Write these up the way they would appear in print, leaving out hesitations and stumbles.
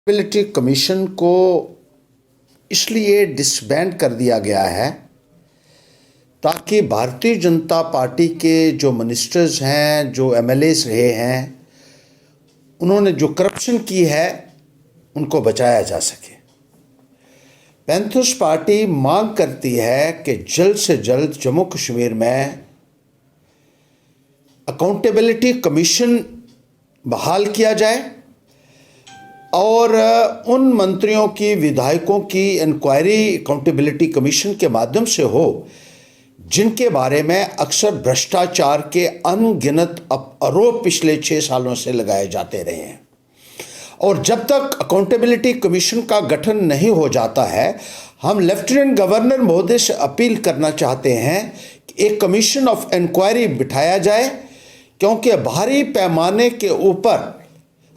Accountability commission को इसलिए disband कर दिया गया है ताकि भारतीय जनता पार्टी के जो मिनिस्टर्स हैं, जो एमएलएस रहे हैं, उन्होंने जो करप्शन की है उनको बचाया जा सके। पैंथर्स पार्टी मांग करती है कि जल्द से जल्द जम्मू कश्मीर में अकाउंटेबिलिटी कमीशन बहाल किया जाए और उन मंत्रियों की, विधायकों की इंक्वायरी अकाउंटेबिलिटी कमीशन के माध्यम से हो जिनके बारे में अक्सर भ्रष्टाचार के अनगिनत आरोप पिछले 6 सालों से लगाए जाते रहे हैं। और जब तक अकाउंटेबिलिटी कमीशन का गठन नहीं हो जाता है, हम लेफ्टिनेंट गवर्नर महोदय से अपील करना चाहते हैं कि एक कमीशन ऑफ इंक्वायरी बिठाया जाए, क्योंकि भारी पैमाने के ऊपर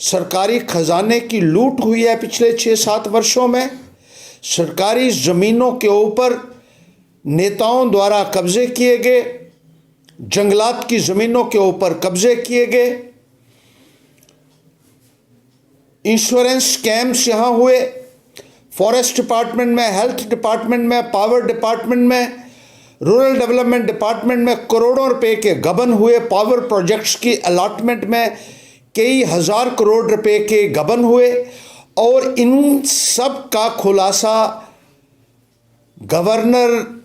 सरकारी खजाने की लूट हुई है पिछले 6-7 वर्षों में। सरकारी ज़मीनों के ऊपर नेताओं द्वारा कब्जे किए गए, जंगलात की ज़मीनों के ऊपर कब्जे किए गए, इंश्योरेंस स्कैम्स यहाँ हुए, फॉरेस्ट डिपार्टमेंट में, हेल्थ डिपार्टमेंट में, पावर डिपार्टमेंट में, रूरल डेवलपमेंट डिपार्टमेंट में करोड़ों रुपए के गबन हुए, पावर प्रोजेक्ट्स की अलॉटमेंट में कई हज़ार करोड़ रुपए के गबन हुए। और इन सब का खुलासा गवर्नर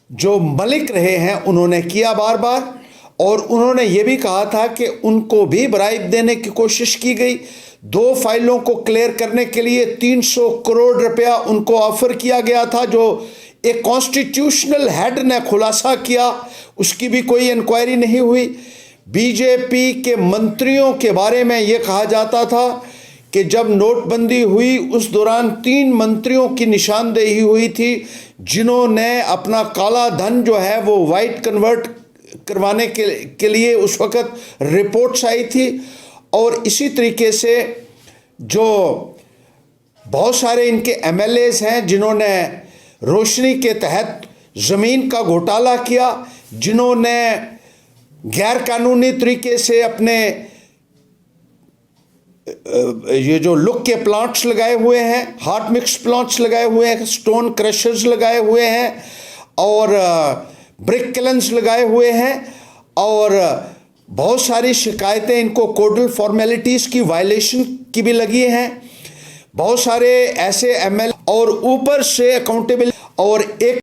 जो मलिक रहे हैं उन्होंने किया बार बार, और उन्होंने ये भी कहा था कि उनको भी ब्राइब देने की कोशिश की गई। 2 फाइलों को क्लियर करने के लिए 300 करोड़ रुपया उनको ऑफर किया गया था, जो एक कॉन्स्टिट्यूशनल हेड ने खुलासा किया, उसकी भी कोई इंक्वायरी नहीं हुई। बीजेपी के मंत्रियों के बारे में ये कहा जाता था कि जब नोटबंदी हुई उस दौरान 3 मंत्रियों की निशानदेही हुई थी जिन्होंने अपना काला धन जो है वो वाइट कन्वर्ट करवाने के लिए उस वक़्त रिपोर्ट्स आई थी। और इसी तरीके से जो बहुत सारे इनके एमएलएस हैं जिन्होंने रोशनी के तहत ज़मीन का घोटाला किया, जिन्होंने गैर कानूनी तरीके से अपने ये जो लुक के प्लांट्स लगाए हुए हैं, हार्ट मिक्स प्लांट्स लगाए हुए हैं, स्टोन क्रशर्स लगाए हुए हैं और ब्रिक किलन्स लगाए हुए हैं, और बहुत सारी शिकायतें इनको कोडल फॉर्मेलिटीज़ की वायलेशन की भी लगी हैं। बहुत सारे ऐसे एमएल और ऊपर से अकाउंटेबल और एक